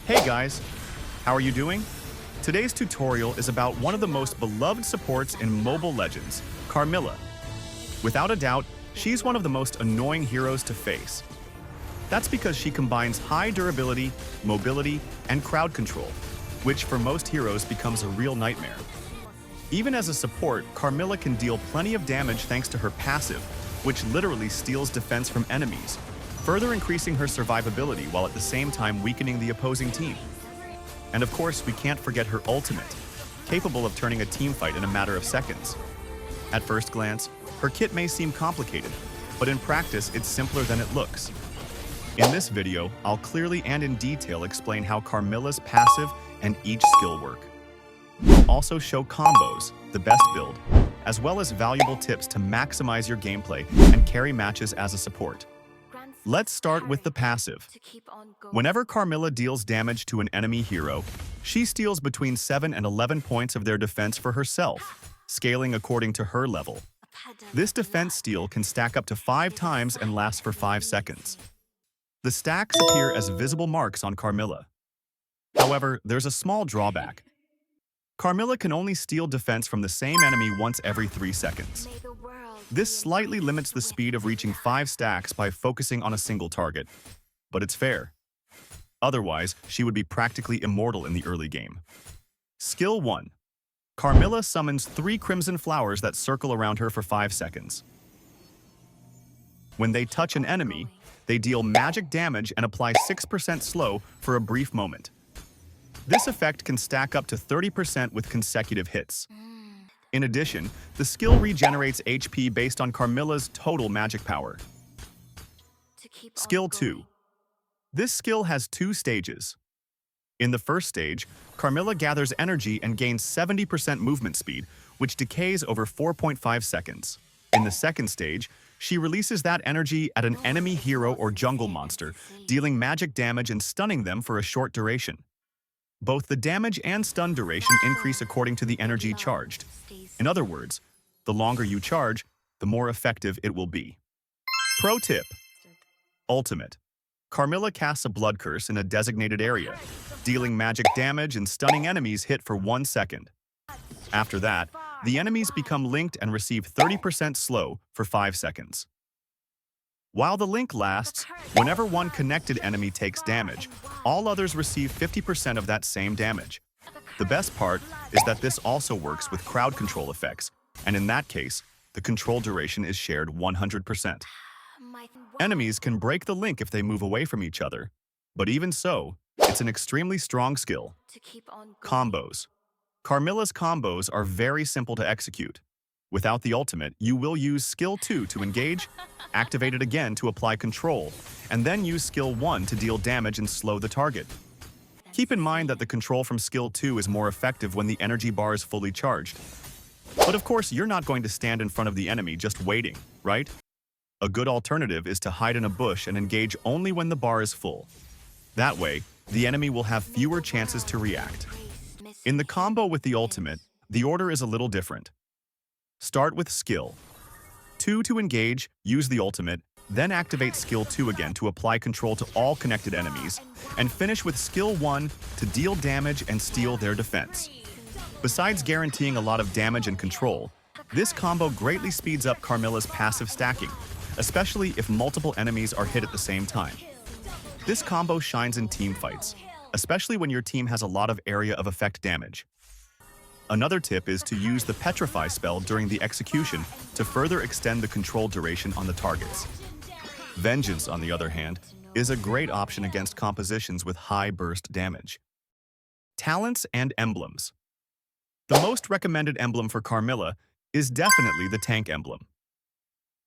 Hey guys, how are you doing? Today's tutorial is about one of the most beloved supports in Mobile Legends, Carmilla. Without a doubt, she's one of the most annoying heroes to face. That's because she combines high durability, mobility, and crowd control, which for most heroes becomes a real nightmare. Even as a support, Carmilla can deal plenty of damage thanks to her passive, which literally steals defense from enemies, further increasing her survivability while at the same time weakening the opposing team. And of course, we can't forget her ultimate, capable of turning a teamfight in a matter of seconds. At first glance, her kit may seem complicated, but in practice it's simpler than it looks. In this video, I'll clearly and in detail explain how Carmilla's passive and each skill work. We'll also show combos, the best build, as well as valuable tips to maximize your gameplay and carry matches as a support. Let's start with the passive. Whenever Carmilla deals damage to an enemy hero, she steals between 7 and 11 points of their defense for herself, scaling according to her level. This defense steal can stack up to 5 times and last for 5 seconds. The stacks appear as visible marks on Carmilla. However, there's a small drawback. Carmilla can only steal defense from the same enemy once every 3 seconds. This slightly limits the speed of reaching 5 stacks by focusing on a single target, but it's fair. Otherwise, she would be practically immortal in the early game. Skill 1. Carmilla summons 3 crimson flowers that circle around her for 5 seconds. When they touch an enemy, they deal magic damage and apply 6% slow for a brief moment. This effect can stack up to 30% with consecutive hits. In addition, the skill regenerates HP based on Carmilla's total magic power. Skill 2. This skill has 2 stages. In the first stage, Carmilla gathers energy and gains 70% movement speed, which decays over 4.5 seconds. In the second stage, she releases that energy at an enemy hero or jungle monster, dealing magic damage and stunning them for a short duration. Both the damage and stun duration increase according to the energy charged. In other words, the longer you charge, the more effective it will be. Pro tip. Ultimate. Carmilla casts a blood curse in a designated area, dealing magic damage and stunning enemies hit for 1 second. After that, the enemies become linked and receive 30% slow for 5 seconds. While the link lasts, whenever one connected enemy takes damage, all others receive 50% of that same damage. The best part is that this also works with crowd control effects, and in that case, the control duration is shared 100%. Enemies can break the link if they move away from each other, but even so, it's an extremely strong skill. Combos. Carmilla's combos are very simple to execute. Without the ultimate, you will use skill 2 to engage, activate it again to apply control, and then use skill 1 to deal damage and slow the target. Keep in mind that the control from skill 2 is more effective when the energy bar is fully charged. But of course, you're not going to stand in front of the enemy just waiting, right? A good alternative is to hide in a bush and engage only when the bar is full. That way, the enemy will have fewer chances to react. In the combo with the ultimate, the order is a little different. Start with skill 2 to engage, use the ultimate, then activate skill 2 again to apply control to all connected enemies, and finish with skill 1 to deal damage and steal their defense. Besides guaranteeing a lot of damage and control, this combo greatly speeds up Carmilla's passive stacking, especially if multiple enemies are hit at the same time. This combo shines in team fights, especially when your team has a lot of area of effect damage. Another tip is to use the Petrify spell during the execution to further extend the control duration on the targets. Vengeance, on the other hand, is a great option against compositions with high burst damage. Talents and emblems. The most recommended emblem for Carmilla is definitely the tank emblem.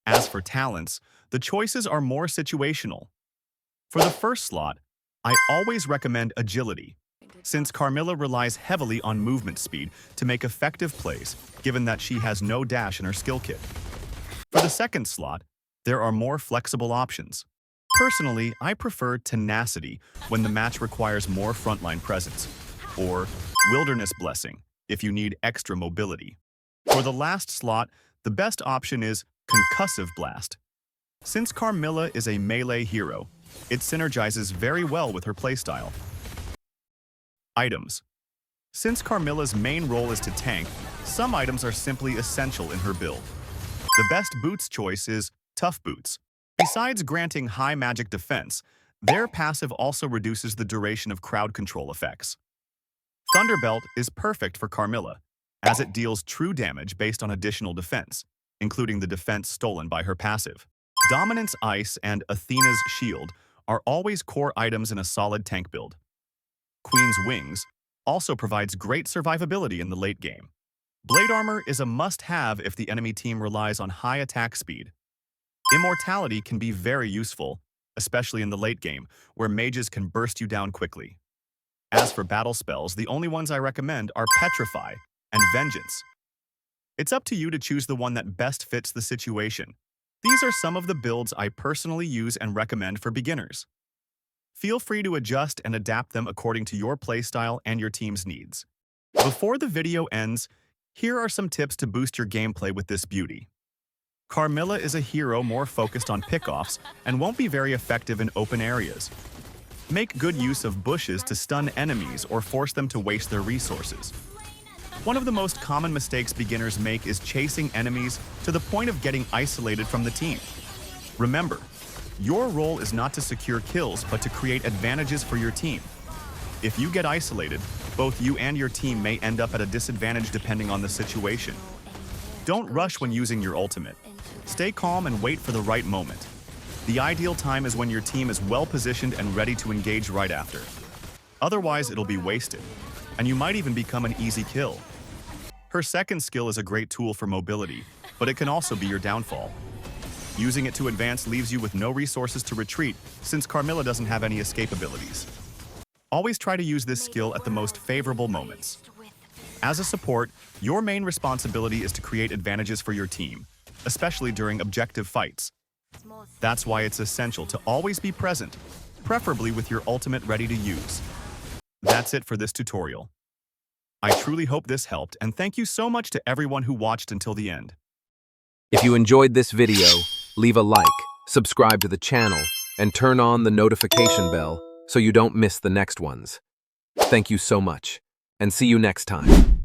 As for talents, the choices are more situational. For the first slot, I always recommend agility, since Carmilla relies heavily on movement speed to make effective plays, given that she has no dash in her skill kit. For the second slot, there are more flexible options. Personally, I prefer tenacity when the match requires more frontline presence, or wilderness blessing if you need extra mobility. For the last slot, the best option is concussive blast. Since Carmilla is a melee hero, it synergizes very well with her playstyle. Items. Since Carmilla's main role is to tank, some items are simply essential in her build. The best boots choice is Tough Boots. Besides granting high magic defense, their passive also reduces the duration of crowd control effects. Thunderbelt is perfect for Carmilla, as it deals true damage based on additional defense, including the defense stolen by her passive. Dominance Ice and Athena's Shield are always core items in a solid tank build. Queen's Wings also provides great survivability in the late game. Blade Armor is a must-have if the enemy team relies on high attack speed. Immortality can be very useful, especially in the late game, where mages can burst you down quickly. As for battle spells, the only ones I recommend are Petrify and Vengeance. It's up to you to choose the one that best fits the situation. These are some of the builds I personally use and recommend for beginners. Feel free to adjust and adapt them according to your playstyle and your team's needs. Before the video ends, here are some tips to boost your gameplay with this beauty. Carmilla is a hero more focused on pickoffs and won't be very effective in open areas. Make good use of bushes to stun enemies or force them to waste their resources. One of the most common mistakes beginners make is chasing enemies to the point of getting isolated from the team. Remember, your role is not to secure kills, but to create advantages for your team. If you get isolated, both you and your team may end up at a disadvantage depending on the situation. Don't rush when using your ultimate. Stay calm and wait for the right moment. The ideal time is when your team is well positioned and ready to engage right after. Otherwise, it'll be wasted, and you might even become an easy kill. Her second skill is a great tool for mobility, but it can also be your downfall. Using it to advance leaves you with no resources to retreat, since Carmilla doesn't have any escape abilities. Always try to use this skill at the most favorable moments. As a support, your main responsibility is to create advantages for your team, especially during objective fights. That's why it's essential to always be present, preferably with your ultimate ready to use. That's it for this tutorial. I truly hope this helped, and thank you so much to everyone who watched until the end. If you enjoyed this video, leave a like, subscribe to the channel, and turn on the notification bell so you don't miss the next ones. Thank you so much, and see you next time.